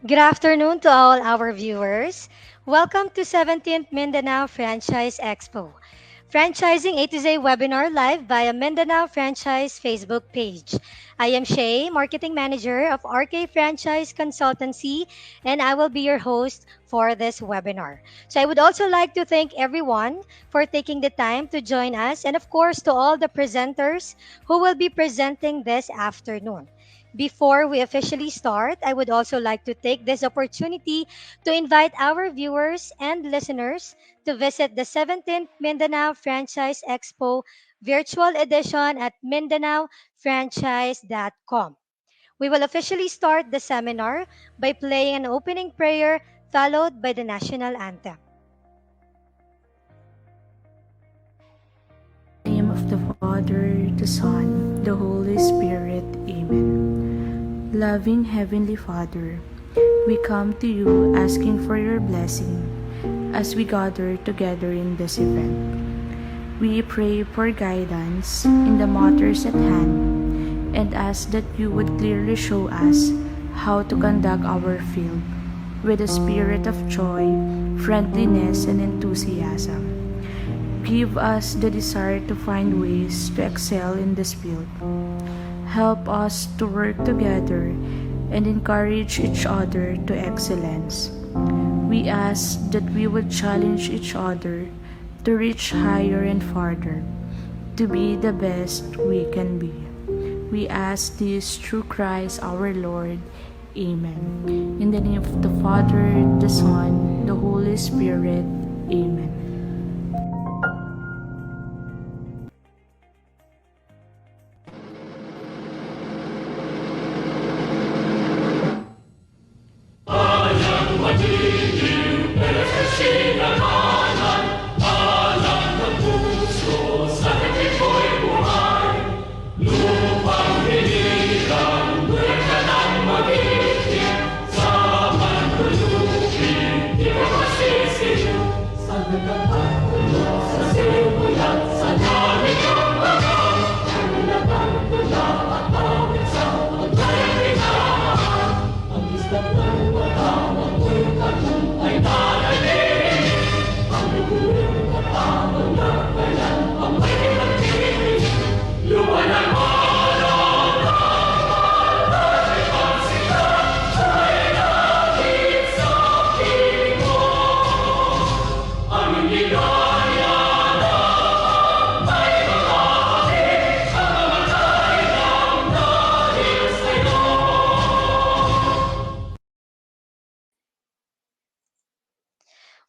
Good afternoon to all our viewers. Welcome to 17th Mindanao Franchise Expo. Franchising A to Z webinar live via Mindanao Franchise Facebook page. I am Shay, Marketing Manager of RK Franchise Consultancy, and I will be your host for this webinar. So I would also like to thank everyone for taking the time to join us, and of course to all the presenters who will be presenting this afternoon. Before we officially start, I would also like to take this opportunity to invite our viewers and listeners to visit the 17th Mindanao Franchise Expo virtual edition at mindanaofranchise.com. We will officially start the seminar by playing an opening prayer followed by the national anthem. In the name of the Father, the Son, the Holy Spirit. Amen. Loving Heavenly Father, we come to you asking for your blessing as we gather together in this event. We pray for guidance in the matters at hand and ask that you would clearly show us how to conduct our field with a spirit of joy, friendliness, and enthusiasm. Give us the desire to find ways to excel in this field. Help us to work together and encourage each other to excellence. We ask that we would challenge each other to reach higher and farther, to be the best we can be. We ask this through Christ our Lord. Amen. In the name of the Father, the Son, the Holy Spirit. Amen.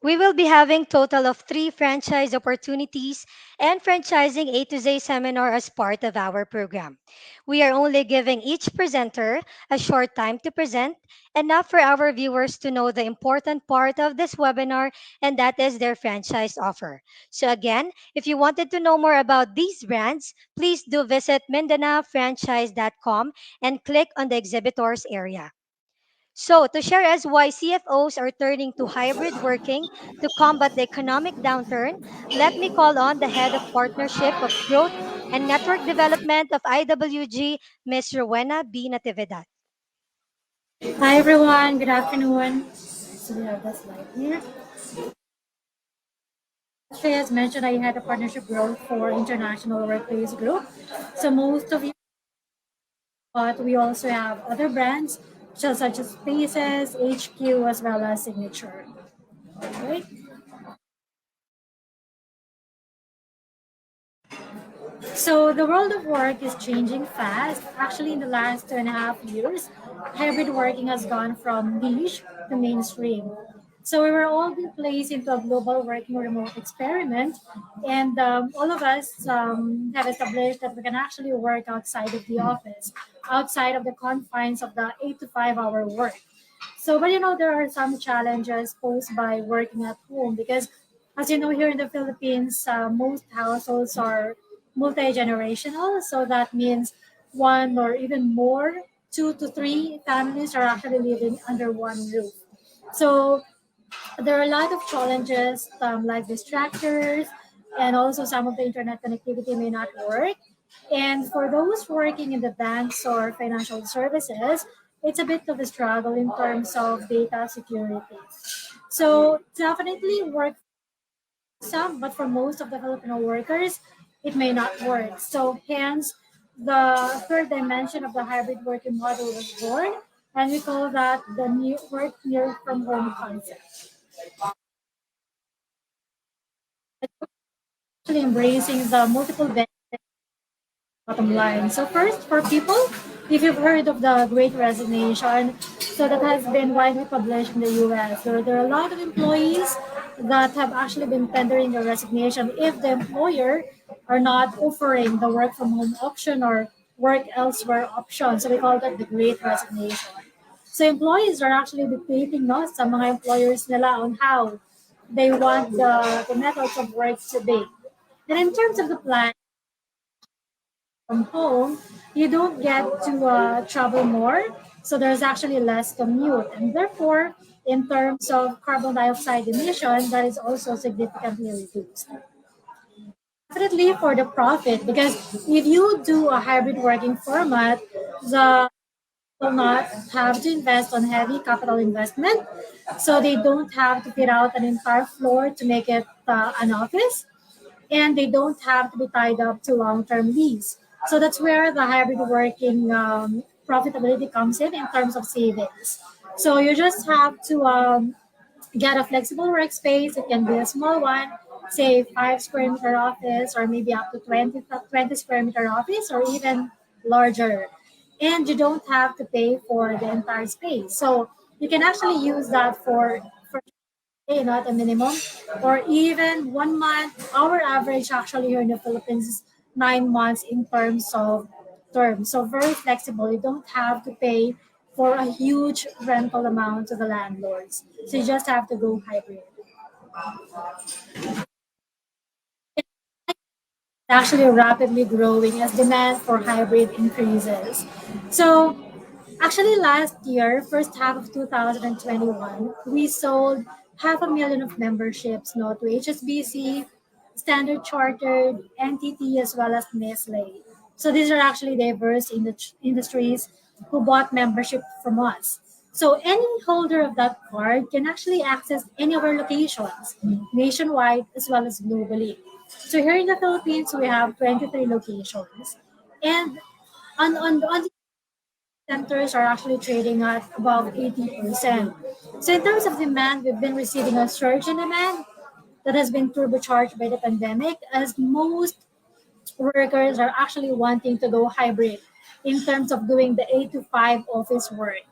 We will be having total of 3 franchise opportunities and franchising A to Z seminar as part of our program. We are only giving each presenter a short time to present, enough for our viewers to know the important part of this webinar, and that is their franchise offer. So again, if you wanted to know more about these brands, please do visit mindanaofranchise.com and click on the exhibitors area. So, to share us why CFOs are turning to hybrid working to combat the economic downturn, let me call on the head of partnership of growth and network development of IWG, Ms. Rowena B. Natividad. Hi everyone, good afternoon. So we have the slide here. Actually, as mentioned, I had a partnership growth for International Workplace Group. So most of you, but we also have other brands such as Spaces, HQ, as well as Signature. Right? So the world of work is changing fast. Actually, in the last 2.5 years, hybrid working has gone from niche to mainstream. So we were all being placed into a global working remote experiment, and all of us have established that we can actually work outside of the office, outside of the confines of the 8 to 5 hour work. So, but there are some challenges posed by working at home because, as you know, here in the Philippines, most households are multi generational. So that means one or even more, 2 to 3 families are actually living under one roof. So there are a lot of challenges like distractors, and also some of the internet connectivity may not work. And for those working in the banks or financial services, it's a bit of a struggle in terms of data security. So definitely work for some, but for most of the Filipino workers, it may not work. So hence, the third dimension of the hybrid working model was born, and we call that the new work near from home concept. Actually embracing the multiple bottom line. So first, for people, if you've heard of the Great Resignation, so that has been widely published in the U.S. There are a lot of employees that have actually been tendering their resignation if the employer are not offering the work from home option or work elsewhere option. So we call that the Great Resignation. So employees are actually dictating no, sa mga employers nila on how they want the methods of work to be. And in terms of the plan, from home, you don't get to travel more. So there's actually less commute. And therefore, in terms of carbon dioxide emission, that is also significantly reduced. Definitely for the profit, because if you do a hybrid working format, the will not have to invest on heavy capital investment. So they don't have to fit out an entire floor to make it an office, and they don't have to be tied up to long-term lease. So that's where the hybrid working profitability comes in terms of savings. So you just have to get a flexible workspace. It can be a small one, say 5 square meter office, or maybe up to 20 square meter office, or even larger. And you don't have to pay for the entire space. So you can actually use that for not a minimum, or even 1 month. Our average actually here in the Philippines is 9 months in terms of term. So very flexible. You don't have to pay for a huge rental amount to the landlords. So you just have to go hybrid. Actually rapidly growing as demand for hybrid increases. So actually, last year, first half of 2021, we sold 500,000 of memberships no, to HSBC, Standard Chartered, NTT, as well as Nestle. So these are actually diverse industries who bought membership from us. So any holder of that card can actually access any of our locations nationwide as well as globally. So here in the Philippines, we have 23 locations. And on the centers are actually trading at above 80%. So in terms of demand, we've been receiving a surge in demand that has been turbocharged by the pandemic, as most workers are actually wanting to go hybrid in terms of doing the 8 to 5 office work.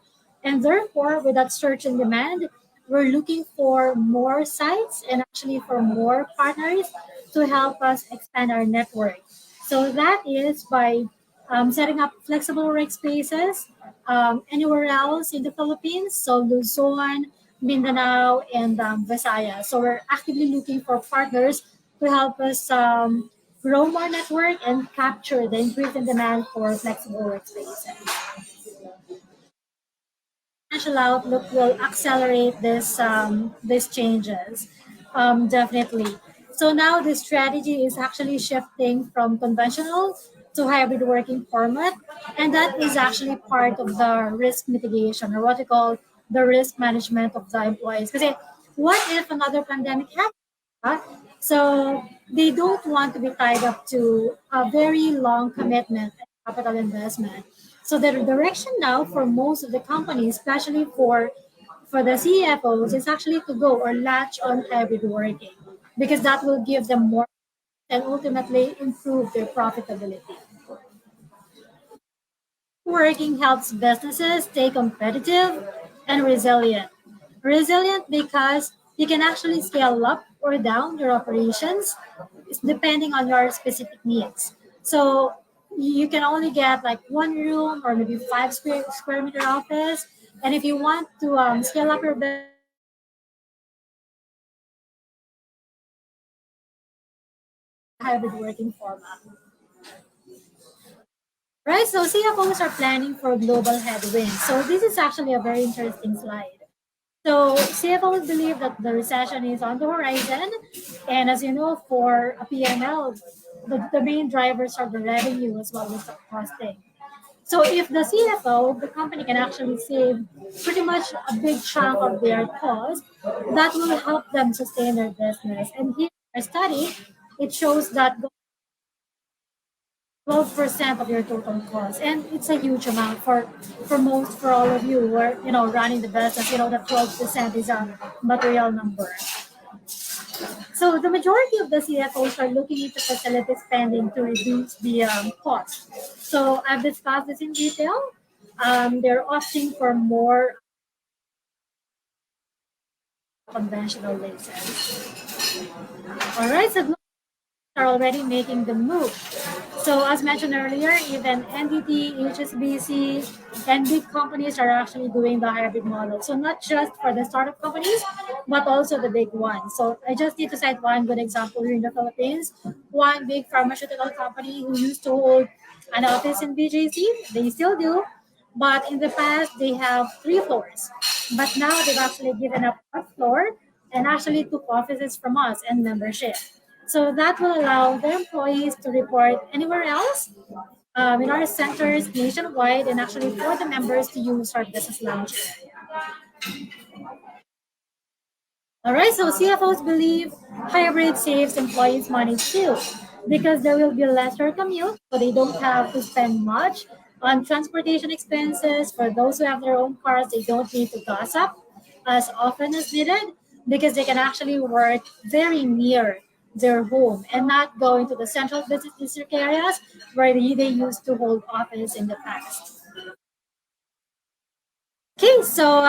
And therefore, with that surge in demand, we're looking for more sites and actually for more partners to help us expand our network. So that is by setting up flexible workspaces anywhere else in the Philippines. So Luzon, Mindanao, and Visayas. So we're actively looking for partners to help us grow more network and capture the increase in demand for flexible workspaces. Financial outlook will accelerate these changes, definitely. So now the strategy is actually shifting from conventional to hybrid working format, and that is actually part of the risk mitigation, or what we call the risk management of the employees. Because what if another pandemic happens? Huh? So they don't want to be tied up to a very long commitment and capital investment. So the direction now for most of the companies, especially for the CFOs, is actually to go or latch on hybrid working, because that will give them more and ultimately improve their profitability. Working helps businesses stay competitive and resilient. Resilient because you can actually scale up or down your operations depending on your specific needs. So you can only get like one room or maybe 5 square meter office. And if you want to scale up your business, hybrid working format. Right, so CFOs are planning for global headwinds. So this is actually a very interesting slide. So CFOs believe that the recession is on the horizon, and as you know, for a PNL, the main drivers are the revenue as well as the costing. So if the CFO, the company can actually save pretty much a big chunk of their cost, that will help them sustain their business. And here in our study, it shows that 12% of your total cost, and it's a huge amount for all of you who are running the business. That 12% is a material number. So the majority of the CFOs are looking into facility spending to reduce the cost. So I've discussed this in detail. They're opting for more conventional leases. All right, so are already making the move. So as mentioned earlier, even NDT, HSBC, and big companies are actually doing the hybrid model. So not just for the startup companies, but also the big ones. So I just need to cite one good example here in the Philippines. One big pharmaceutical company who used to hold an office in BJC, they still do, but in the past they have 3 floors. But now they've actually given up one floor and actually took offices from us and membership. So that will allow their employees to report anywhere else in our centers nationwide, and actually for the members to use our business lounge. All right, so CFOs believe hybrid saves employees money too, because there will be lesser commute, so they don't have to spend much on transportation expenses. For those who have their own cars, they don't need to gossip as often as needed, because they can actually work very near their home and not go into the central business district areas where they used to hold office in the past. Okay, so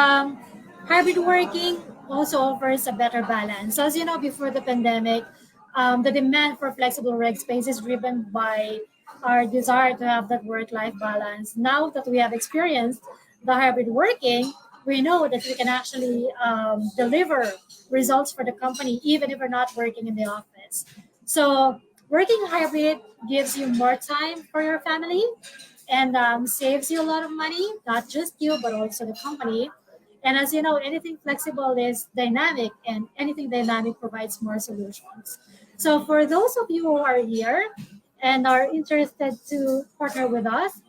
hybrid working also offers a better balance. So as you know, before the pandemic, the demand for flexible workspace is driven by our desire to have that work-life balance. Now that we have experienced the hybrid working, we know that we can actually deliver results for the company even if we're not working in the office. So working hybrid gives you more time for your family, and saves you a lot of money, not just you, but also the company. And as you know, anything flexible is dynamic, and anything dynamic provides more solutions. So, for those of you who are here and are interested to partner with us,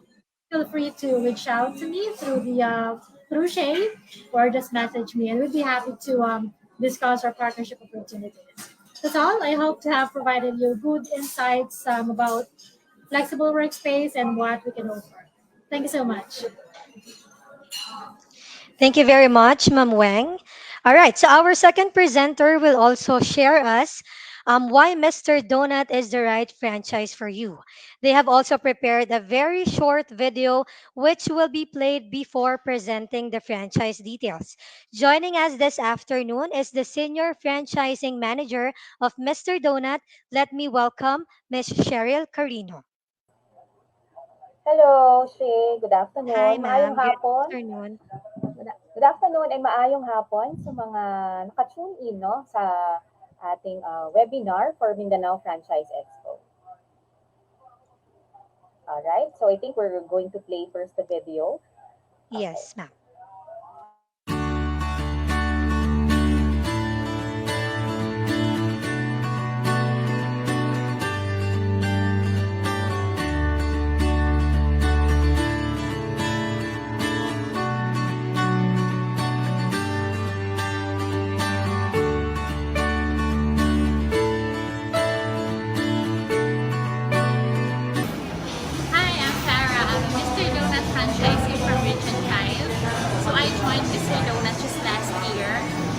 feel free to reach out to me through Shay, or just message me, and we'd be happy to discuss our partnership opportunities. That's all. I hope to have provided you good insights about flexible workspace and what we can offer. Thank you so much. Thank you very much, Ma'am Wang. All right, so our second presenter will also share us why Mr. Donut is the right franchise for you. They have also prepared a very short video which will be played before presenting the franchise details. Joining us this afternoon is the Senior Franchising Manager of Mr. Donut. Let me welcome Ms. Cheryl Carino. Hello, Shay. Good Hi, afternoon. Maayong ma'am. Good hapon. afternoon. Good afternoon ay maayong hapon sa mga naka-tune in no, sa ating webinar for Mindanao Franchise Expo. All right. So I think we're going to play first the video. Okay. Yes, ma'am. Hi, I'm Farah. I'm a Mr. Donut franchisee from Region 5. So I joined Mr. Donut just last year.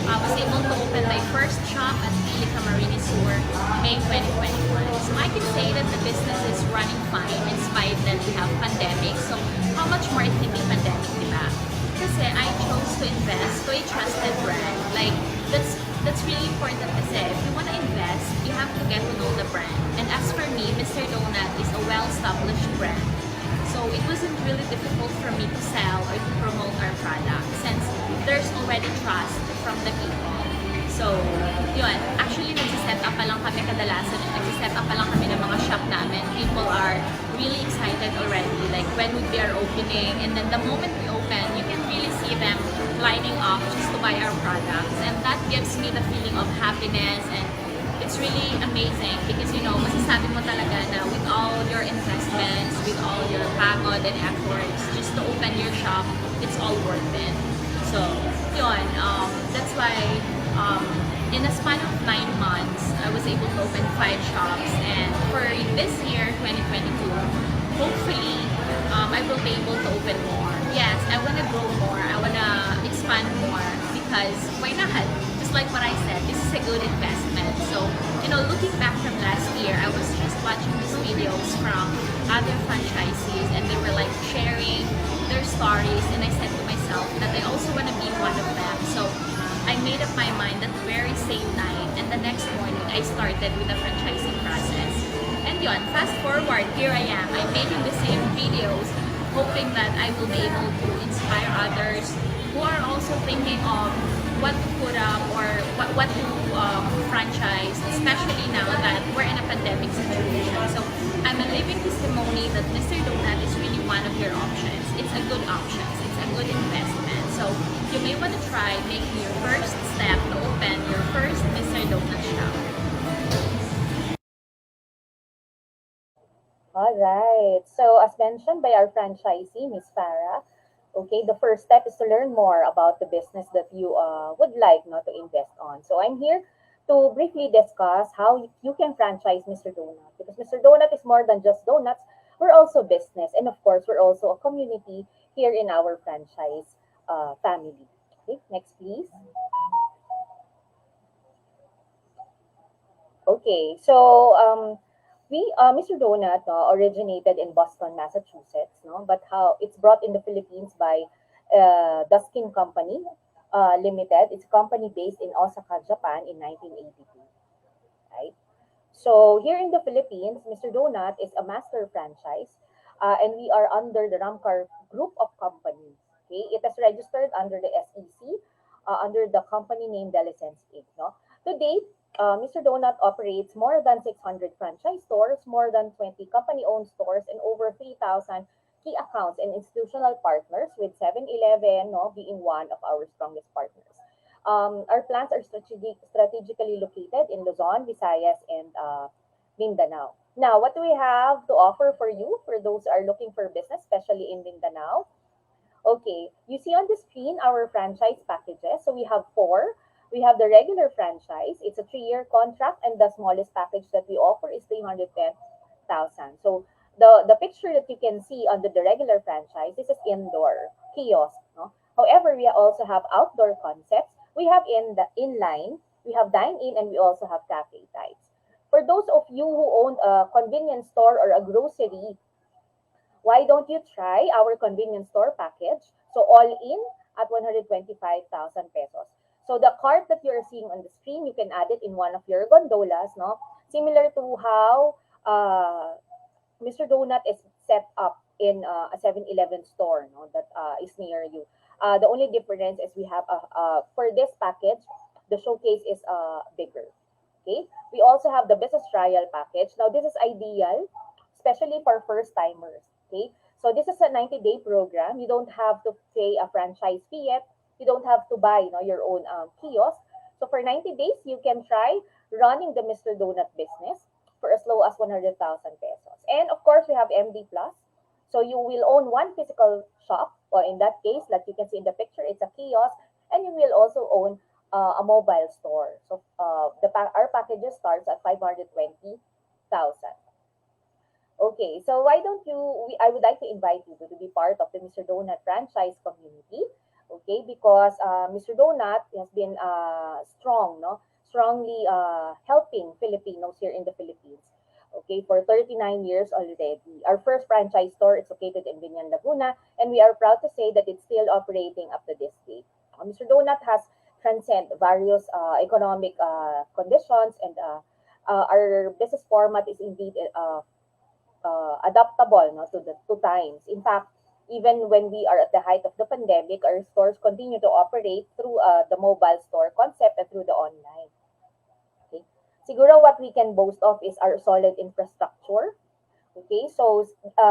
I was able to open my first shop at Pili Camarines Sur May 2021. So I can say that the business is running fine in spite that we have pandemic. So how much more hindi pandemic, di ba? Kasi I chose to invest to a trusted brand. Like, that's really important kasi if you want to invest, you have to get to know the brand. And as for me, Mr. Donut is a well-established brand. So it wasn't really difficult for me to sell or to promote our product since there's already trust from the people. So, yun. Actually, nagsiset up pa lang kami kadalasan. Nagsiset up pa lang kami ng mga shop namin. People are really excited already. Like, when would be our opening? And then the moment we open, you can really see them lining up just to buy our products. And that gives me the feeling of happiness and it's really amazing because masasabi mo talaga na with all your investments, with all your pagod and efforts, just to open your shop, it's all worth it. So, that's why um, in a span of 9 months, I was able to open 5 shops, and for this year, 2022, hopefully, I will be able to open more. Yes, I want to grow more. I want to expand more because why not? Just like what I said, this is a good investment. So, looking back from last year, I was just watching these videos from other franchisees and they were like sharing their stories, and I said to myself that I also want to be one of them. So, I made up my mind that very same night, and the next morning I started with the franchising process. And fast forward, here I am. I'm making the same videos, hoping that I will be able to inspire others who are also thinking of what to put up or what to franchise, especially now that we're in a pandemic situation. So I'm a living testimony that Mr. Donut is really one of your options. It's a good option. It's a good investment. So you may want to try making your first step to open your first Mr. Donut shop. All right. So as mentioned by our franchisee, Miss Farah, okay, the first step is to learn more about the business that you would like not to invest on. So I'm here to briefly discuss how you can franchise Mr. Donut, because Mr. Donut is more than just donuts. We're also business, and of course, we're also a community here in our franchise family. Okay, next please. Okay, so Mr. Donut originated in Boston, Massachusetts, no, but how it's brought in the Philippines by the Skin Company Limited. It's a company based in Osaka, Japan, in 1982. Right. So here in the Philippines, Mr. Donut is a master franchise, and we are under the Ramcar group of companies. Okay, it is registered under the SEC, under the company name Delicens Inc. No, to date, Mr. Donut operates more than 600 franchise stores, more than 20 company-owned stores, and over 3,000 key accounts and institutional partners, with 7-Eleven no, being one of our strongest partners. Our plants are strategically located in Luzon, Visayas, and Mindanao. Now, what do we have to offer for you for those who are looking for business, especially in Mindanao? Okay, you see on the screen our franchise packages. So we have four. We have the regular franchise. It's a 3-year contract, and the smallest package that we offer is 310,000. So the picture that you can see under the regular franchise, this is indoor kiosk. No? However, we also have outdoor concepts. We have in the inline, we have dine in, and we also have cafe types. For those of you who own a convenience store or a grocery, why don't you try our convenience store package? So all in at 125,000 pesos. So the cart that you're seeing on the screen, you can add it in one of your gondolas, no? Similar to how Mr. Donut is set up in a 7-Eleven store, no, that is near you. The only difference is we have for this package, the showcase is bigger. Okay. We also have the business trial package. Now this is ideal, especially for first timers. Okay. So this is a 90-day program. You don't have to pay a franchise fee yet. You don't have to buy your own kiosk. So for 90 days, you can try running the Mr. Donut business for as low as 100,000 pesos. And of course, we have MD Plus. So you will own one physical shop, or in that case, like you can see in the picture, it's a kiosk, and you will also own a mobile store. So our packages starts at 520,000. Okay, so why don't you? I would like to invite you to be part of the Mr. Donut franchise community. Okay, because Mr. Donut has been strong, no, strongly helping Filipinos here in the Philippines. Okay, for 39 years already. Our first franchise store is located in Binyan, Laguna, and we are proud to say that it's still operating up to this day. Mr. Donut has transcend various economic conditions, and our business format is indeed adaptable, no, to the to times. In fact, even when we are at the height of the pandemic, our stores continue to operate through the mobile store concept and through the online. Okay. Siguro what we can boast of is our solid infrastructure. Okay, so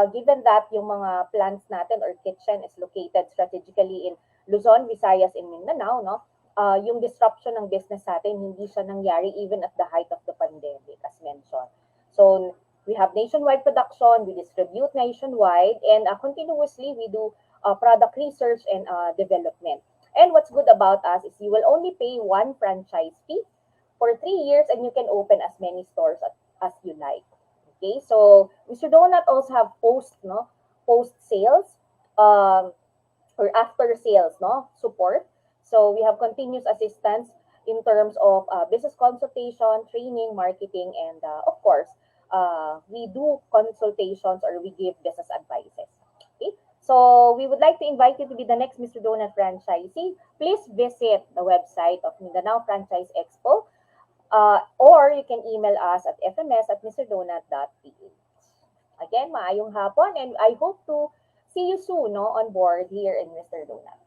given that yung mga plants natin or kitchen is located strategically in Luzon, Visayas, and Mindanao, no, yung disruption ng business natin, hindi siya nangyari even at the height of the pandemic, as mentioned. So, we have nationwide production, we distribute nationwide, and continuously we do product research and development. And what's good about us is you will only pay one franchise fee for 3 years, and you can open as many stores as you like. Okay, so Mr. Donut also have post sales. Or after sales support. So we have continuous assistance in terms of business consultation, training, marketing, and of course, we do consultations or we give business advices. Okay, so we would like to invite you to be the next Mr. Donut franchisee. Please visit the website of Mindanao Franchise Expo, or you can email us at fms at mrdonut.ph. Again, maayong hapon, and I hope to see you soon on board here in Mr. Donut.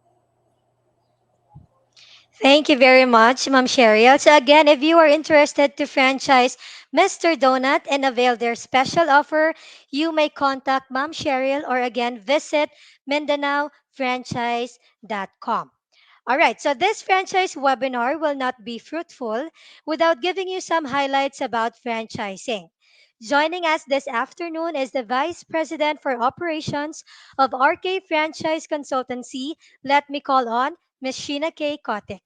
Thank you very much, Ma'am Cheryl. So again, if you are interested to franchise Mr. Donut and avail their special offer, you may contact Ma'am Cheryl or again visit MindanaoFranchise.com. All right, so this franchise webinar will not be fruitful without giving you some highlights about franchising. Joining us this afternoon is the Vice President for Operations of RK Franchise Consultancy. Let me call on Ms. Sheena K. Kotick.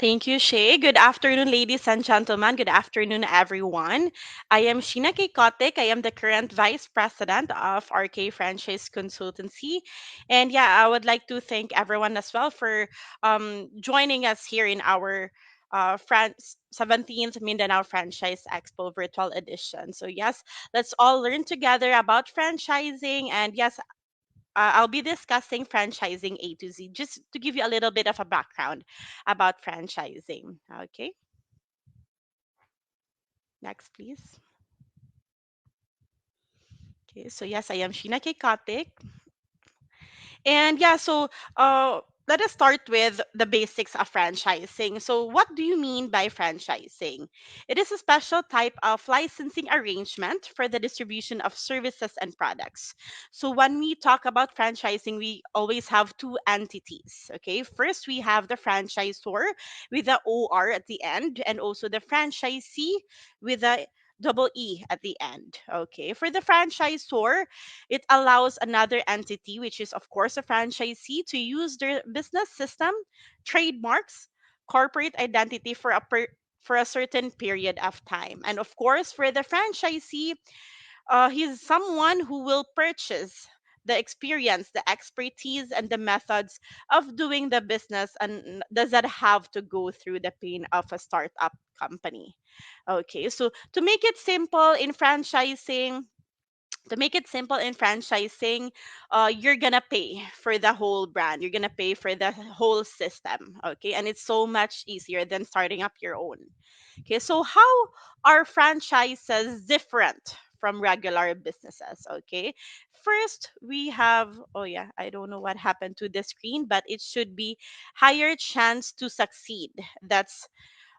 Thank you, Shay. Good afternoon, ladies and gentlemen. Good afternoon, everyone. I am Sheena K. Kotick. I am the current Vice President of RK Franchise Consultancy. And yeah, I would like to thank everyone as well for joining us here in our 17th Mindanao Franchise Expo Virtual Edition. So, yes, let's all learn together about franchising. And yes, I'll be discussing franchising A to Z, just to give you a little bit of a background about franchising. Okay, next, please. Okay, so yes, I am Sheena Kikotik. And yeah, so let us start with the basics of franchising. So, what do you mean by franchising? It is a special type of licensing arrangement for the distribution of services and products. So, when we talk about franchising, we always have two entities. Okay, first we have the franchisor with the OR at the end, and also the franchisee with the double E at the end. Okay, for the franchisor, it allows another entity, which is, of course, a franchisee, to use their business system, trademarks, corporate identity for a certain period of time. And of course, for the franchisee, he's someone who will purchase the experience, the expertise, and the methods of doing the business and doesn't have to go through the pain of a startup company. Okay, so to make it simple in franchising, you're gonna pay for the whole brand. You're gonna pay for the whole system. Okay, and it's so much easier than starting up your own. Okay, so how are franchises different from regular businesses? Okay, first we have, oh yeah, I don't know what happened to the screen, but it should be higher chance to succeed. That's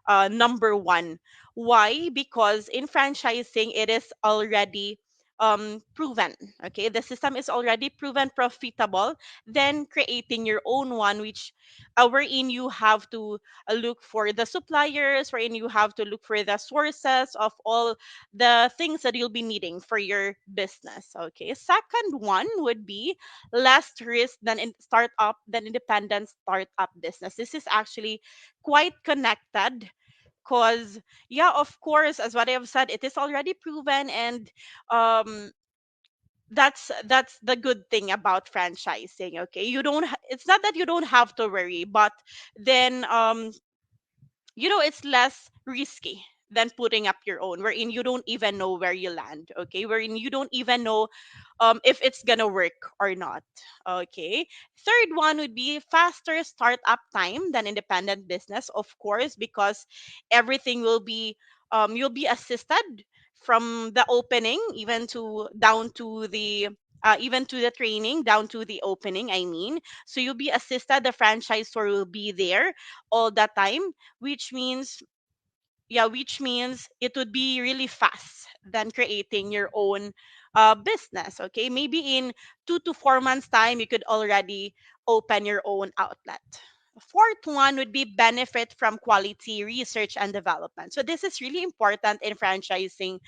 number one. Why? Because in franchising, it is already proven. Okay, the system is already proven profitable. Then creating your own one, which wherein you have to look for the suppliers, wherein you have to look for the sources of all the things that you'll be needing for your business. Okay, second one would be less risk than independent startup business. This is actually quite connected because yeah, of course, as what I have said, it is already proven, and um that's the good thing about franchising. Okay, it's not that you don't have to worry, but then it's less risky than putting up your own, wherein you don't even know where you land. Okay, wherein you don't even know if it's gonna work or not. Okay, third one would be faster startup time than independent business, of course, because everything will be you'll be assisted from the opening even to down to the even to the training down to the opening, I mean. So you'll be assisted, the franchisor will be there all the time, which means which means it would be really fast than creating your own business. Okay, maybe in 2 to 4 months time you could already open your own outlet. Fourth one would be benefit from quality research and development. So this is really important in franchising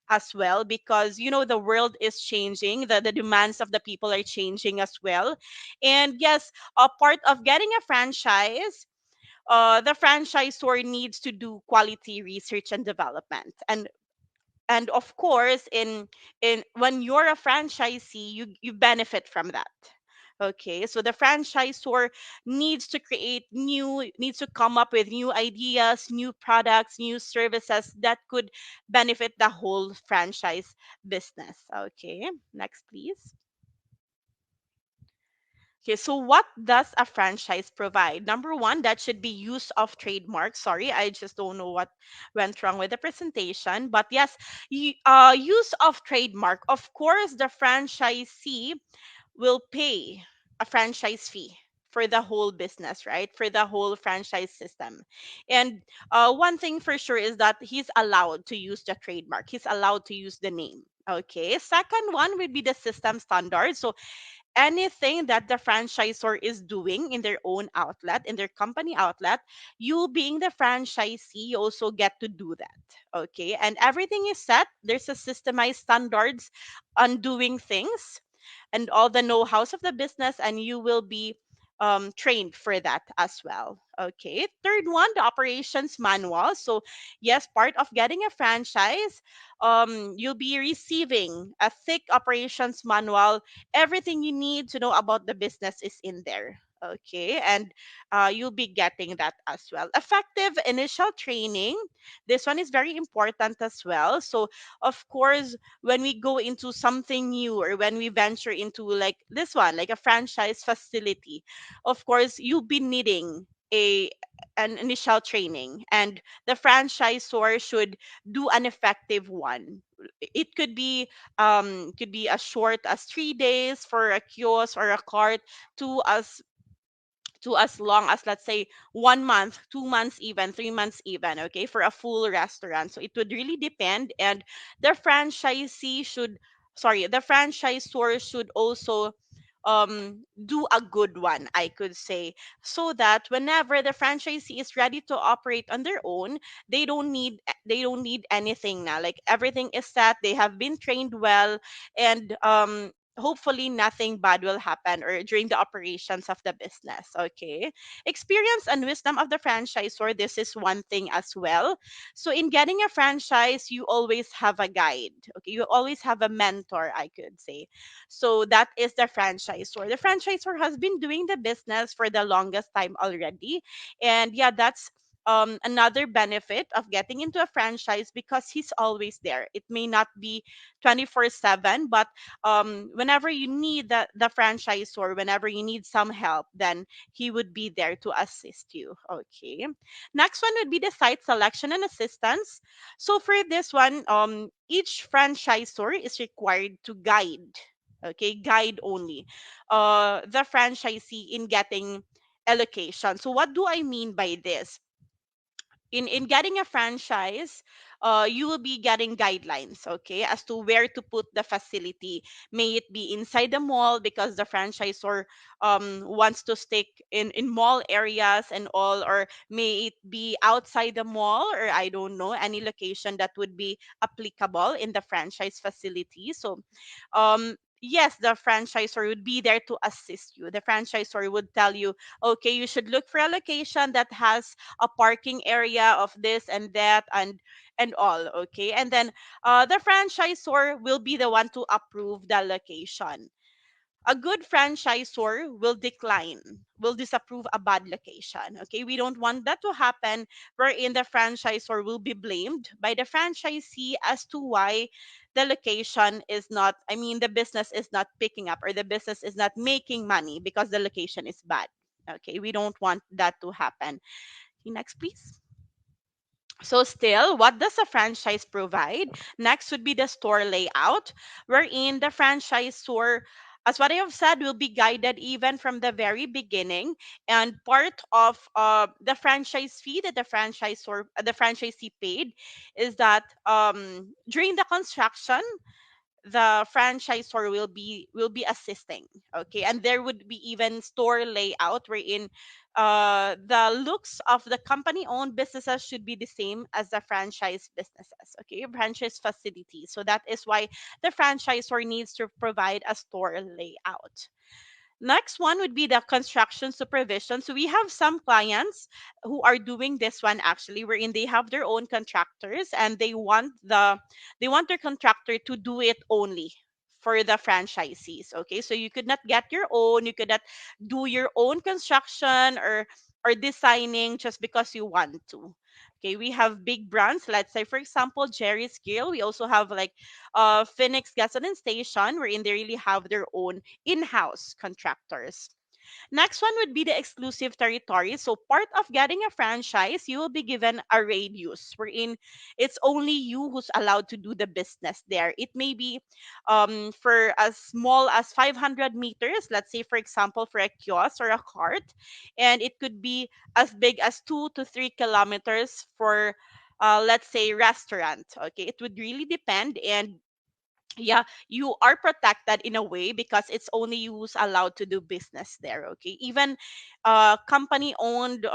as well, because the world is changing, the demands of the people are changing as well. And yes, a part of getting a franchise, the franchisor needs to do quality research and development. And of course, in when you're a franchisee, you benefit from that. Okay, so the franchisor needs to come up with new ideas, new products, new services that could benefit the whole franchise business. Okay, next please. Okay, so what does a franchise provide? Number one, that should be use of trademark. Sorry, I just don't know what went wrong with the presentation. But yes, use of trademark. Of course, the franchisee will pay a franchise fee for the whole business, right? For the whole franchise system. And one thing for sure is that he's allowed to use the trademark, he's allowed to use the name. Okay, second one would be the system standard. So anything that the franchisor is doing in their own outlet, in their company outlet, you being the franchisee, you also get to do that. Okay, and everything is set. There's a systemized standards on doing things and all the know-hows of the business, and you will be trained for that as well. Okay, third one, the operations manual. So yes, part of getting a franchise, you'll be receiving a thick operations manual. Everything you need to know about the business is in there. Okay, and you'll be getting that as well. Effective initial training, this one is very important as well. So of course, when we go into something new, or when we venture into like this one, like a franchise facility, of course you'll be needing a an initial training, and the franchisor should do an effective one. It could be as short as 3 days for a kiosk or a cart, to as long as, let's say, 1 month, 2 months, even 3 months, even, okay, for a full restaurant. So it would really depend. And the franchisee should the franchisor should also do a good one, I could say, so that whenever the franchisee is ready to operate on their own, they don't need anything now. Like everything is set, they have been trained well, and hopefully nothing bad will happen or during the operations of the business. Okay, experience and wisdom of the franchisor, this is one thing as well. So in getting a franchise, you always have a guide. Okay, you always have a mentor, I could say. So that is the franchisor. The franchisor has been doing the business for the longest time already, and yeah, that's another benefit of getting into a franchise, because he's always there. It may not be 24/7, but whenever you need the franchisor, whenever you need some help, then he would be there to assist you. Okay. Next one would be the site selection and assistance. So for this one, each franchisor is required to guide. Okay, guide only. The franchisee in getting allocation. So what do I mean by this? In getting a franchise, you will be getting guidelines, okay, as to where to put the facility. May it be inside the mall, because the franchisor wants to stick in mall areas and all, or may it be outside the mall, or I don't know, any location that would be applicable in the franchise facility. So yes, the franchisor would be there to assist you. The franchisor would tell you, okay, you should look for a location that has a parking area of this and that, and all. Okay, and then the franchisor will be the one to approve the location. A good franchisor will disapprove a bad location. Okay, we don't want that to happen, wherein the franchisor will be blamed by the franchisee as to why the location is not, I mean, the business is not picking up, or the business is not making money because the location is bad. Okay, we don't want that to happen. Next, please. So still, what does a franchise provide? Next would be the store layout, wherein the franchisor, as what I have said, will be guided even from the very beginning. And part of the franchise fee that the franchisee paid, is that during the construction, the franchisor will be assisting. Okay, and there would be even store layout wherein the looks of the company owned businesses should be the same as the franchise businesses. Okay, franchise facility. So that is why the franchisor needs to provide a store layout. Next one would be the construction supervision. So we have some clients who are doing this one actually, wherein they have their own contractors and they want their contractor to do it only for the franchisees. Okay, so you could not get your own, you could not do your own construction or designing just because you want to. Okay, we have big brands. Let's say, for example, Jerry's Grill. We also have like Phoenix Gasoline Station, wherein they really have their own in-house contractors. Next one would be the exclusive territory. So part of getting a franchise, you will be given a radius wherein it's only you who's allowed to do the business there. It may be for as small as 500 meters, let's say for example for a kiosk or a cart, and it could be as big as 2 to 3 kilometers for let's say restaurant. Okay, it would really depend, and yeah, you are protected in a way because it's only you who's allowed to do business there. Okay, even company owned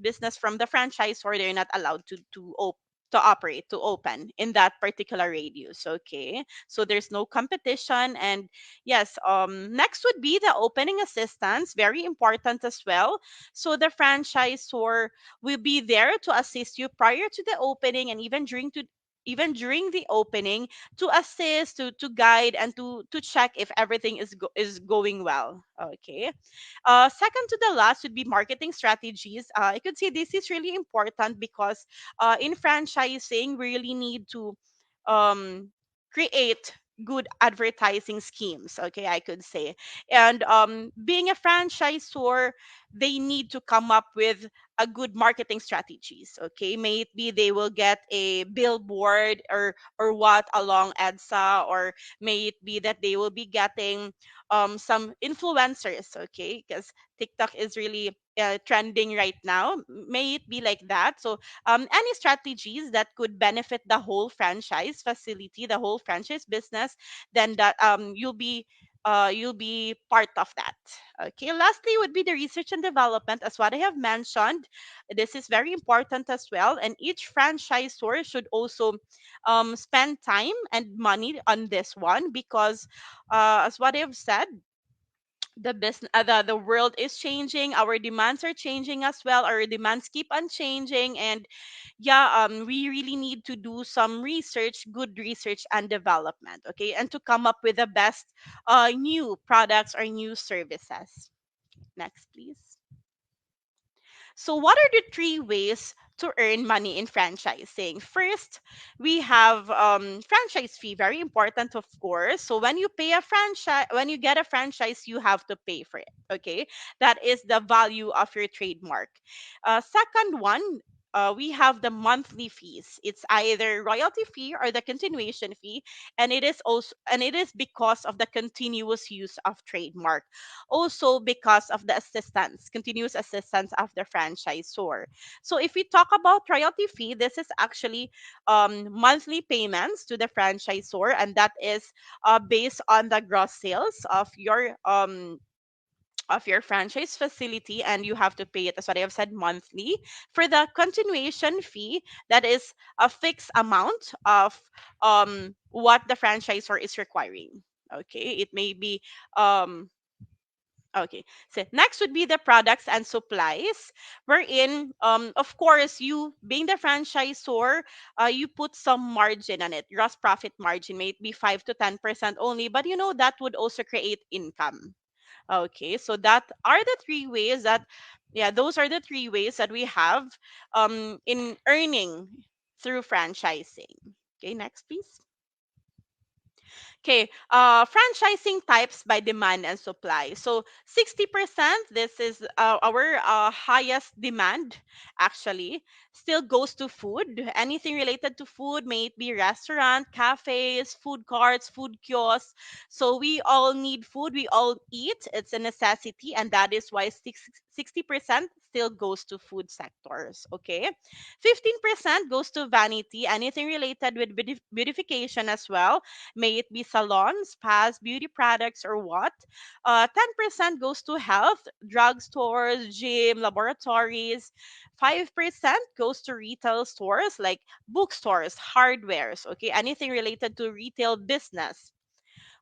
business from the franchise, or they're not allowed to operate, to open in that particular radius. Okay, so there's no competition. And yes, next would be the opening assistance, very important as well. So the franchisor will be there to assist you prior to the opening, and even during the opening, to assist, to guide, and to check if everything is going well. Okay. Second to the last would be marketing strategies. I could say this is really important because in franchising, we really need to um, create good advertising schemes. Okay, I could say. And being a franchisor, they need to come up with a good marketing strategies. Okay, may it be they will get a billboard or what along EDSA, or may it be that they will be getting some influencers. Okay, because TikTok is really trending right now. May it be like that. So any strategies that could benefit the whole franchise facility, the whole franchise business, then that you'll be part of that. Okay. Lastly would be the research and development, as what I have mentioned. This is very important as well, and each franchisor should also spend time and money on this one because, as what I've said, the world is changing, our demands are changing as well, our demands keep on changing. And yeah, we really need to do some research, good research and development. Okay, and to come up with the best new products or new services. Next please. So, what are the three ways to earn money in franchising? First, we have franchise fee, very important, of course. So, when you get a franchise, you have to pay for it. Okay, that is the value of your trademark. Second one. We have the monthly fees. It's either royalty fee or the continuation fee, and it is because of the continuous use of trademark, also because of the assistance, continuous assistance of the franchisor. So if we talk about royalty fee, this is actually monthly payments to the franchisor, and that is based on the gross sales of your franchise facility, and you have to pay it, as what I have said, monthly. For the continuation fee, that is a fixed amount of what the franchisor is requiring. Okay, it may be um okay. So next would be the products and supplies, wherein, of course, you being the franchisor, you put some margin on it, gross profit margin, may it be 5 to 10% only, but that would also create income. Okay, so those are the three ways that we have in earning through franchising. Okay, next please. Okay, franchising types by demand and supply. So 60%, this is our highest demand, actually, still goes to food. Anything related to food, may it be restaurant, cafes, food carts, food kiosks. So we all need food, we all eat. It's a necessity, and that is why 60% still goes to food sectors. Okay, 15% goes to vanity, anything related with beautification as well, may it be salons, spas, beauty products, or what. 10% goes to health, drugstores, gym, laboratories. 5% goes to retail stores like bookstores, hardwares, okay, anything related to retail business.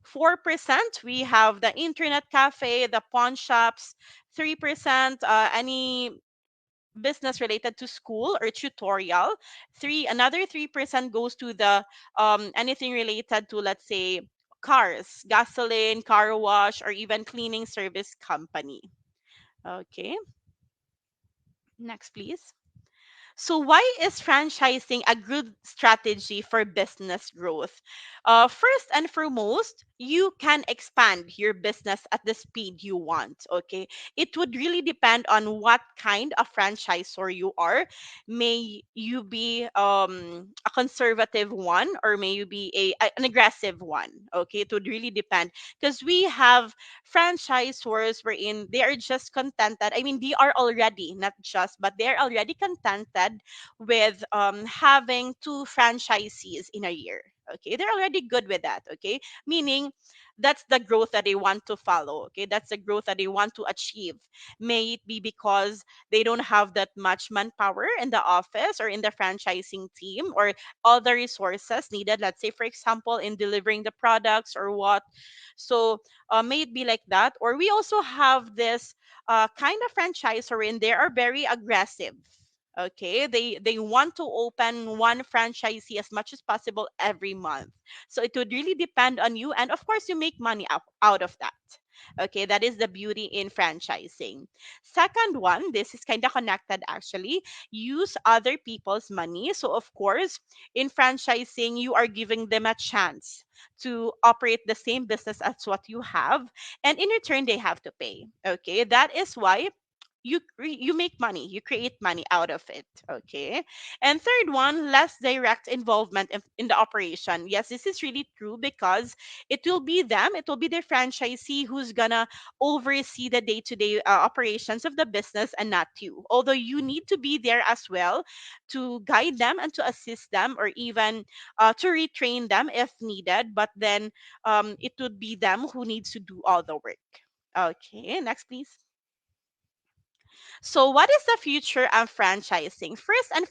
4% we have the internet cafe, the pawn shops. 3% any business related to school or tutorial. Another 3% goes to the anything related to, let's say, cars, gasoline, car wash, or even cleaning service company. Okay, next please. So, why is franchising a good strategy for business growth? First and foremost, you can expand your business at the speed you want. Okay, it would really depend on what kind of franchisor you are. May you be a conservative one, or may you be an aggressive one. Okay, it would really depend, because we have franchisors wherein they are just contented. I mean, they are already not just, but they are already contented with having two franchisees in a year. Okay, they're already good with that. Okay, meaning that's the growth that they want to follow. Okay, that's the growth that they want to achieve. May it be because they don't have that much manpower in the office or in the franchising team, or all the resources needed, let's say for example in delivering the products or what. So may it be like that. Or we also have this kind of franchise wherein they are very aggressive. Okay, they want to open one franchisee as much as possible every month. So it would really depend on you, and of course you make money out of that. Okay, that is the beauty in franchising. Second one, this is kind of connected actually. Use other people's money. So of course, in franchising, you are giving them a chance to operate the same business as what you have, and in return they have to pay. Okay, that is why you make money, you create money out of it. Okay, and third one, less direct involvement in the operation. Yes, this is really true, because it will be the franchisee who's gonna oversee the day-to-day operations of the business, and not you, although you need to be there as well to guide them and to assist them, or even to retrain them if needed. But then it would be them who needs to do all the work. Okay, next please. So, what is the future of franchising? First and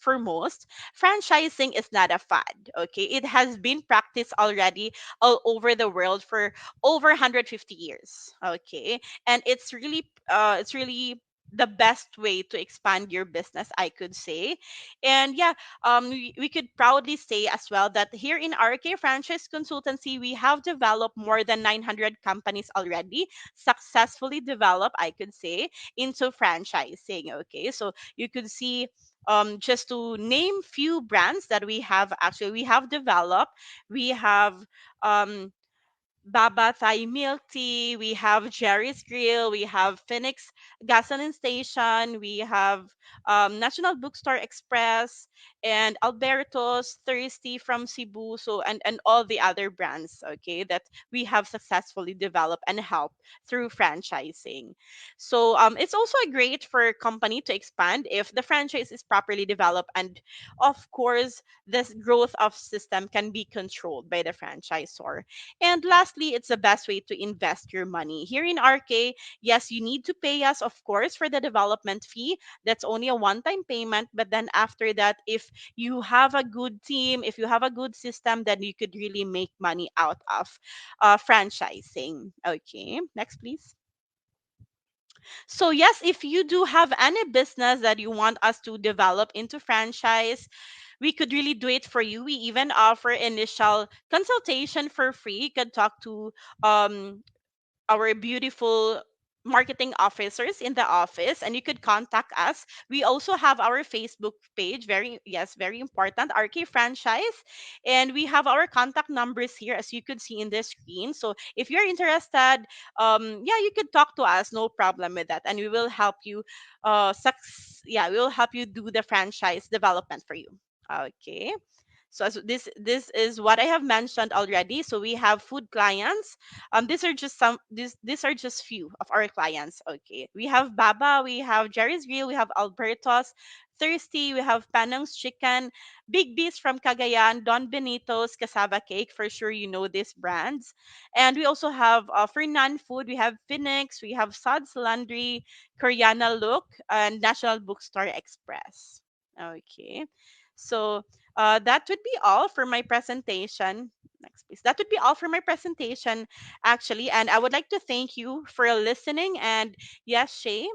foremost, franchising is not a fad. Okay, it has been practiced already all over the world for over 150 years. Okay, and it's really the best way to expand your business, I could say. And yeah, we could proudly say as well that here in RK Franchise Consultancy, we have developed more than 900 companies already, successfully developed, I could say, into franchising. Okay, so you could see, just to name few brands that we have developed. We have um, Baba Thai Milk Tea, we have Jerry's Grill, we have Phoenix Gasoline Station, we have National Bookstore Express, and Alberto's Thirsty from Cebu, so and all the other brands, okay, that we have successfully developed and helped through franchising. So it's also a great for a company to expand if the franchise is properly developed, and of course this growth of system can be controlled by the franchisor. And lastly, it's the best way to invest your money. Here in RK, yes, you need to pay us, of course, for the development fee. That's only a one time payment. But then after that, if you have a good team, if you have a good system, then you could really make money out of franchising. Okay, next, please. So, yes, if you do have any business that you want us to develop into franchise, we could really do it for you. We even offer initial consultation for free. You could talk to um, our beautiful marketing officers in the office, and you could contact us. We also have our Facebook page, very, yes, very important, RK Franchise, and we have our contact numbers here as you could see in the screen. So if you're interested, yeah, you could talk to us, no problem with that, and we will help you yeah, we will help you do the franchise development for you. Okay, so this is what I have mentioned already. So we have food clients. These are just few of our clients. Okay, we have Baba, we have Jerry's Grill, we have Alberto's Thirsty, we have Panang's Chicken, Big B's from Cagayan, Don Benito's Cassava Cake. For sure, you know these brands. And we also have, for non-food, we have Phoenix, we have Sod's Laundry, Koreana Look, and National Bookstore Express. Okay. So that would be all for my presentation. Next, please. That would be all for my presentation, actually. And I would like to thank you for listening. And yes, Shay.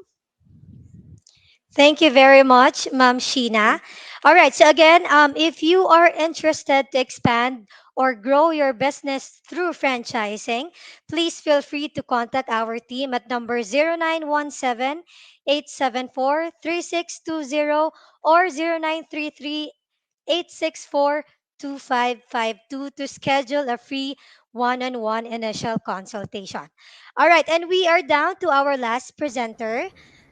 Thank you very much, Ma'am Sheena. All right. So again, if you are interested to expand or grow your business through franchising, please feel free to contact our team at number 0917-874-3620 or 0933-864-2552 to schedule a free one-on-one initial consultation. All right. And we are down to our last presenter.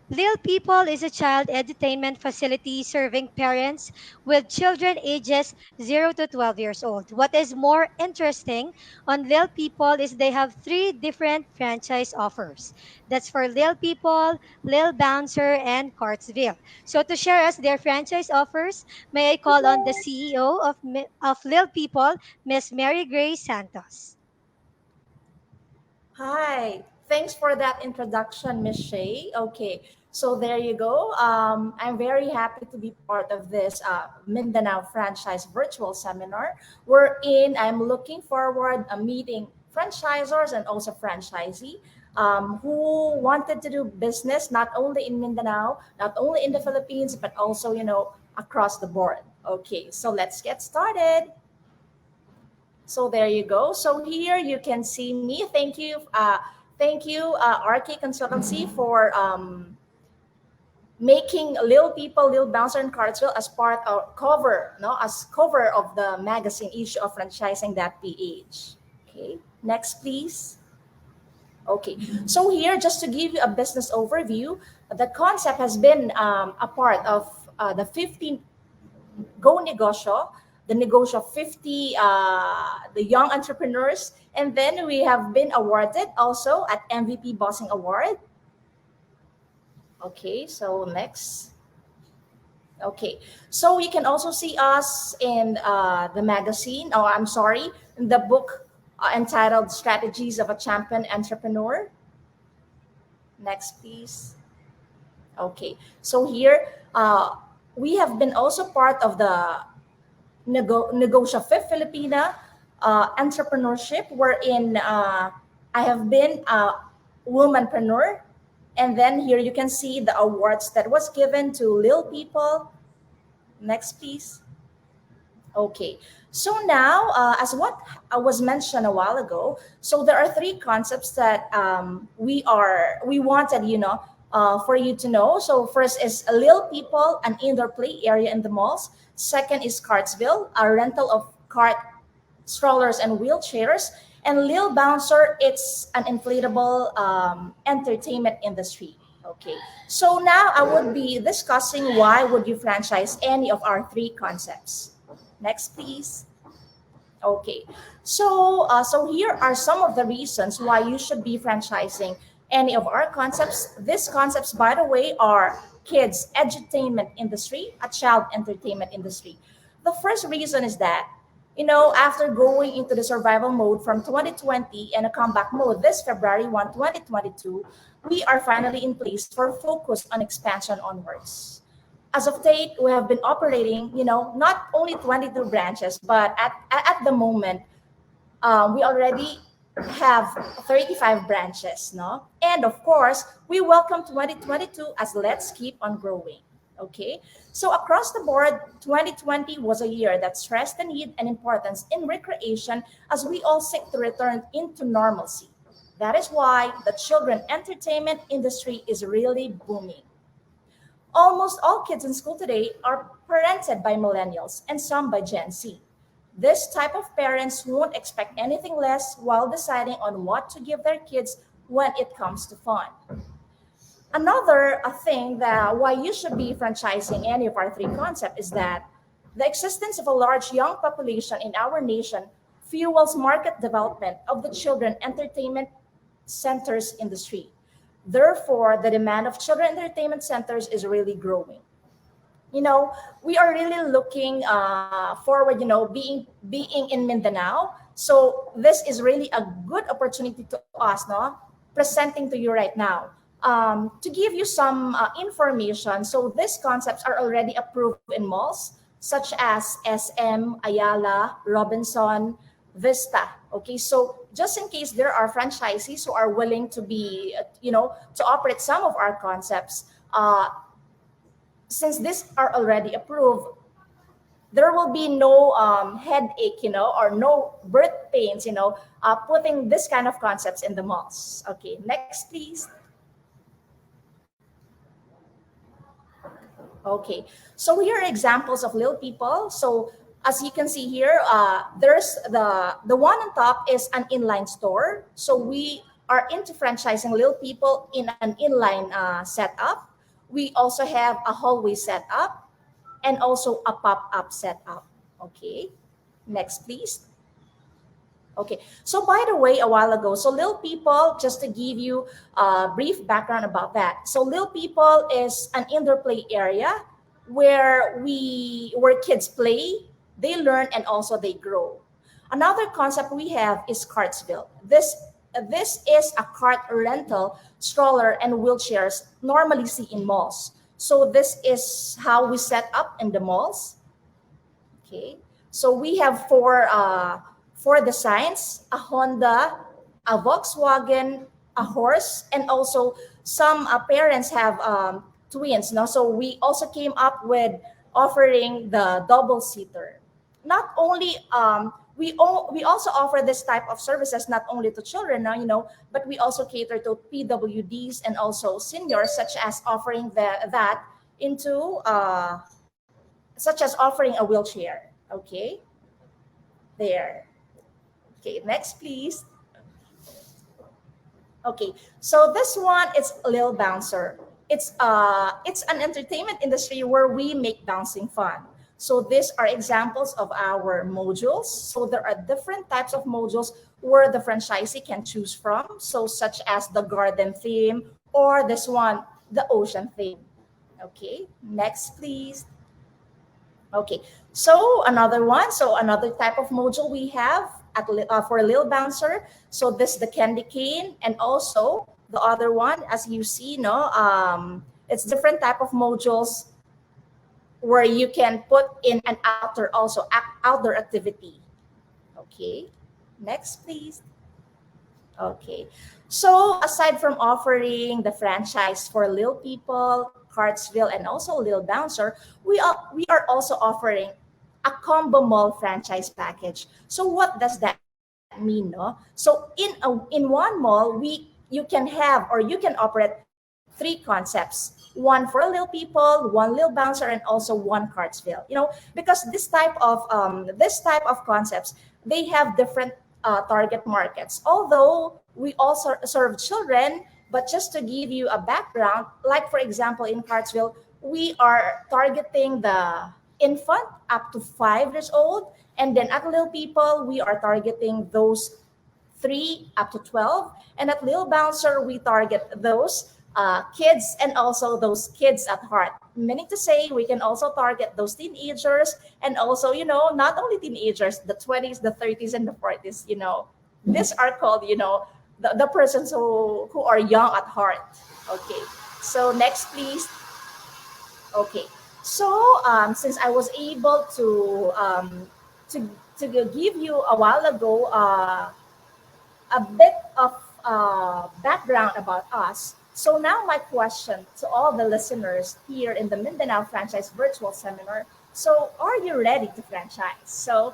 Lil People is a child entertainment facility serving parents with children ages 0 to 12 years old. What is more interesting on Lil People is they have three different franchise offers. That's for Lil People, Lil Bouncer, and Cartsville. So to share us their franchise offers, may I call on the CEO of Lil People, Miss Mary Grace Santos. Hi, thanks for that introduction, Miss Shay. Okay, so there you go. I'm very happy to be part of this Mindanao franchise virtual seminar. Wherein I'm looking forward meeting franchisors and also franchisee who wanted to do business not only in Mindanao, not only in the Philippines, but also across the board. Okay, so let's get started. So there you go. So here you can see me. Thank you, RK Consultancy for making Lil People, Lil Bouncer, and Cardsville as part of cover, no, as cover of the magazine issue of franchising.ph. Okay, next please. Okay, so here just to give you a business overview, the concept has been a part of the 15 Go Negosyo, the Negosyo 50, the young entrepreneurs. And then we have been awarded also at MVP Bossing Award. Okay, so next. Okay, so you can also see us in the magazine, oh, I'm sorry, in the book entitled Strategies of a Champion Entrepreneur. Next, please. Okay, so here we have been also part of the Negosyo Fifth Filipina entrepreneurship, wherein I have been a womanpreneur. And then here you can see the awards that was given to Lil People. Next, please. Okay. So now, as what was mentioned a while ago, so there are three concepts that we wanted, for you to know. So first is a Lil People, an indoor play area in the malls. Second is Cartsville, a rental of cart strollers and wheelchairs. And Lil Bouncer, it's an inflatable entertainment industry. Okay. So now I would be discussing why would you franchise any of our three concepts. Next, please. Okay, so here are some of the reasons why you should be franchising any of our concepts. These concepts, by the way, are kids edutainment industry, a child entertainment industry. The first reason is that after going into the survival mode from 2020 and a comeback mode this February 1, 2022, we are finally in place for focus on expansion onwards. As of date, we have been operating, not only 22 branches, but at the moment, we already have 35 branches, no? And of course, we welcome 2022 as let's keep on growing. Okay, so across the board, 2020 was a year that stressed the need and importance in recreation as we all seek to return into normalcy. That is why the children entertainment industry is really booming. Almost all kids in school today are parented by millennials and some by Gen Z. This type of parents won't expect anything less while deciding on what to give their kids when it comes to fun. Another thing that why you should be franchising any of our three concepts is that the existence of a large young population in our nation fuels market development of the children entertainment centers industry. Therefore, the demand of children entertainment centers is really growing. you know, we are really looking forward, being in Mindanao. So this is really a good opportunity to us, no, presenting to you right now. To give you some information, so these concepts are already approved in malls such as SM, Ayala, Robinson, Vista. Okay, so just in case there are franchisees who are willing to be, to operate some of our concepts, since these are already approved, there will be no headache, or no birth pains, putting this kind of concepts in the malls. Okay, next, please. Okay, so here are examples of little people. So as you can see here, there's the one on top is an inline store. So we are into franchising little people in an inline setup. We also have a hallway setup and also a pop-up setup. Okay, next please. Okay, so by the way, a while ago, so Lil People, just to give you a brief background about that. So Lil People is an indoor play area where kids play, they learn, and also they grow. Another concept we have is Cartsville. This is a cart rental, stroller, and wheelchairs normally see in malls. So this is how we set up in the malls. Okay. So we have four designs: a Honda, a Volkswagen, a horse, and also some parents have twins. No, so we also came up with offering the double seater. Not only we also offer this type of services not only to children now, but we also cater to PWDs and also seniors, such as offering that into such as offering a wheelchair. Okay, there. Okay, next, please. Okay, so this one is Lil Bouncer. It's an entertainment industry where we make bouncing fun. So these are examples of our modules. So there are different types of modules where the franchisee can choose from. So such as the garden theme or this one, the ocean theme. Okay, next please. Okay, so another one, so another type of module we have for Lil Bouncer. So this the candy cane, and also the other one, as you see, no, it's different type of modules where you can put in an outdoor activity. Okay, next please. Okay. So aside from offering the franchise for Lil People, Cartsville, and also Lil Bouncer, we are also offering a combo mall franchise package. So what does that mean, no? So in one mall, you can have or you can operate three concepts: one for Lil People, one Lil Bouncer, and also one Cartsville. Because this type of concepts, they have different target markets. Although we also serve children, but just to give you a background, like for example in Cartsville, we are targeting the infant up to 5 years old, and then at Little People we are targeting those 3 up to 12, and at Lil Bouncer we target those kids and also those kids at heart. Meaning to say, we can also target those teenagers and also, not only teenagers, the 20s, the 30s, and the 40s. These are called, the persons who are young at heart. Okay. So next, please. Okay. So since I was able to give you a while ago a bit of background about us. So now my question to all the listeners here in the Mindanao Franchise Virtual Seminar. So are you ready to franchise? So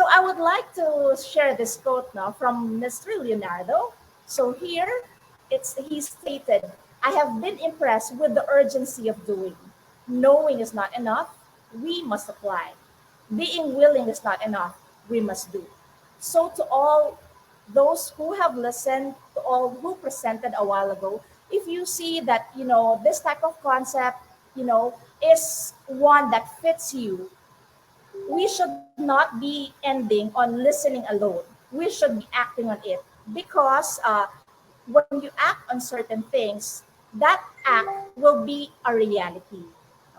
I would like to share this quote now from Mr. Leonardo. So here he stated, I have been impressed with the urgency of doing. Knowing is not enough, we must apply. Being willing is not enough, we must do. So to all those who have listened, to all who presented a while ago, if you see that, this type of concept, is one that fits you, we should not be ending on listening alone. We should be acting on it, because when you act on certain things, that act will be a reality.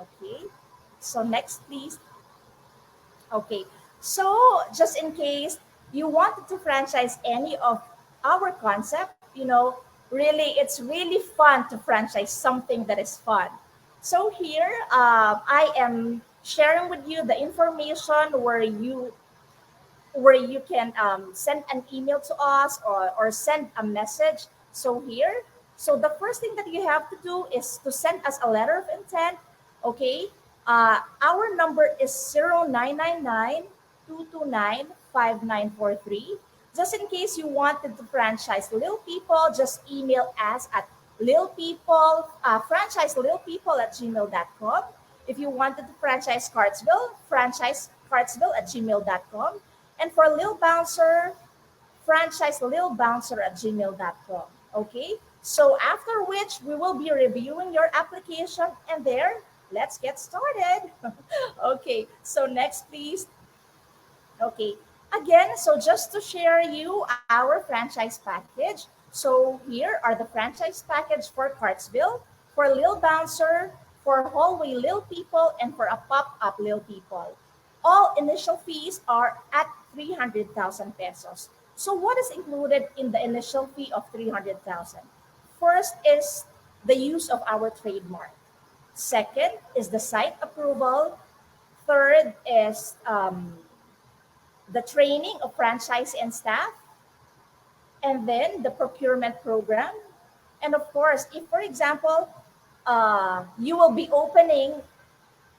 Okay. So next, please. Okay. So just in case you wanted to franchise any of our concept, really it's really fun to franchise something that is fun. So here, I am sharing with you the information where you can send an email to us, or send a message. So here, so the first thing that you have to do is to send us a letter of intent. Okay. Our number is 0999 229 5943. Just in case you wanted to franchise Lil People, just email us at Lil People, franchise Lil People at gmail.com. If you wanted to franchise Cartsville at gmail.com. And for Lil Bouncer, franchise Lil Bouncer at gmail.com. Okay? So after which, we will be reviewing your application, and there, let's get started. Okay, so next, please. Okay. Again, so just to share you our franchise package. So here are the franchise package for Cartsville, for Lil Bouncer, for Hallway Lil People, and for a pop-up Lil People. All initial fees are at 300,000 pesos. So what is included in the initial fee of 300,000? First is the use of our trademark. Second is the site approval. Third is the training of franchise and staff, and then the procurement program. And of course, if, for example, you will be opening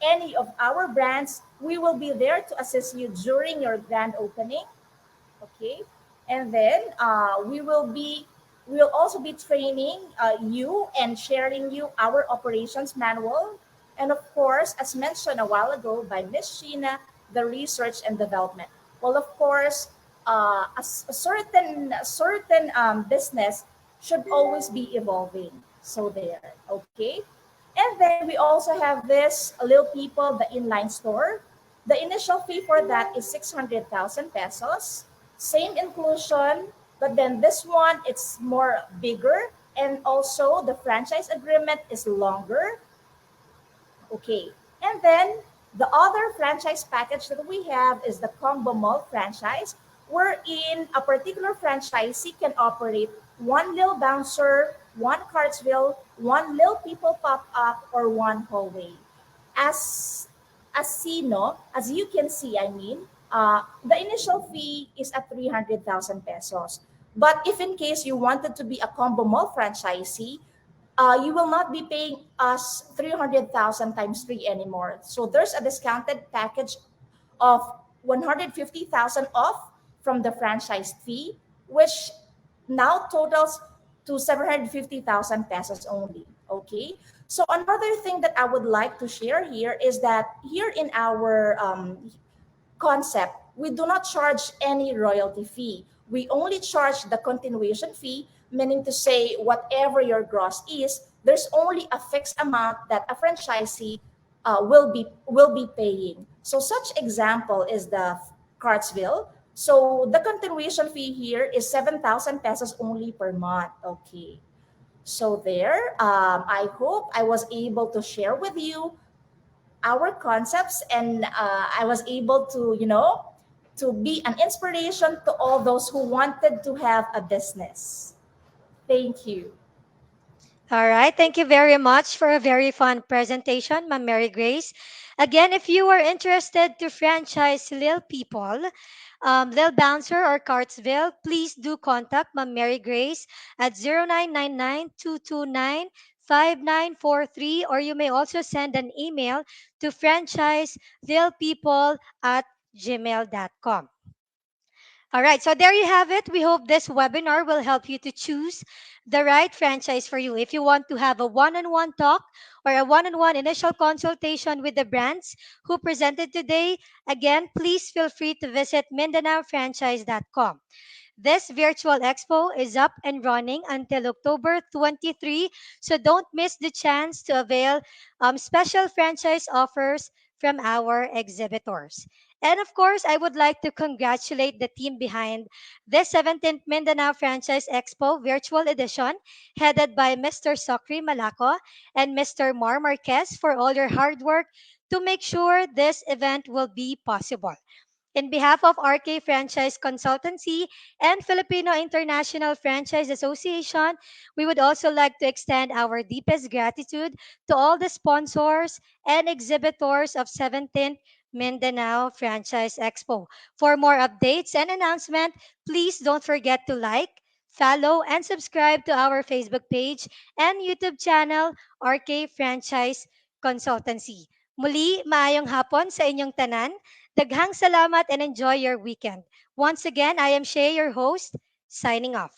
any of our brands, we will be there to assist you during your grand opening. Okay. And then we will also be training you and sharing you our operations manual, and of course, as mentioned a while ago by Miss Sheena, the research and development. Well, of course, a certain business should always be evolving. So there. Okay. And then we also have this Lil People, the inline store. The initial fee for that is 600,000 pesos. Same inclusion, but then this one, it's more bigger, and also the franchise agreement is longer. Okay. And then the other franchise package that we have is the combo mall franchise, wherein a particular franchisee can operate one Lil Bouncer, one Cartsville, one Lil People Pop Up, or one hallway. As as you can see, I mean, the initial fee is at 300,000 pesos. But if in case you wanted to be a combo mall franchisee, you will not be paying us 300,000 times 3 anymore. So there's a discounted package of 150,000 off from the franchise fee, which now totals to 750,000 pesos only. Okay. So another thing that I would like to share here is that here in our concept, we do not charge any royalty fee. We only charge the continuation fee, meaning to say whatever your gross is, there's only a fixed amount that a franchisee will be paying. So such example is the Cartsville. So the continuation fee here is 7,000 pesos only per month. Okay. So there, I hope I was able to share with you our concepts, and I was able to to be an inspiration to all those who wanted to have a business. Thank you. All right. Thank you very much for a very fun presentation, Ma'am Mary Grace. Again, if you are interested to franchise Lil People, Lil Bouncer or Cartsville, please do contact Ma'am Mary Grace at 0999 229 5943, or you may also send an email to franchise lilpeople at gmail.com. All right, so there you have it. We hope this webinar will help you to choose the right franchise for you. If you want to have a one on one talk or a one on one initial consultation with the brands who presented today, again, please feel free to visit MindanaoFranchise.com. This virtual expo is up and running until October 23, so don't miss the chance to avail special franchise offers from our exhibitors. And of course, I would like to congratulate the team behind this 17th Mindanao Franchise Expo Virtual Edition, headed by Mr. Sokri Malaco and Mr. Mar Marquez, for all your hard work to make sure this event will be possible. In behalf of RK Franchise Consultancy and Filipino International Franchise Association, we would also like to extend our deepest gratitude to all the sponsors and exhibitors of 17th Mindanao Franchise Expo. For more updates and announcement, please don't forget to like, follow, and subscribe to our Facebook page and YouTube channel, RK Franchise Consultancy. Muli, maayong hapon sa inyong tanan. Daghang salamat and enjoy your weekend. Once again, I am Shay, your host, signing off.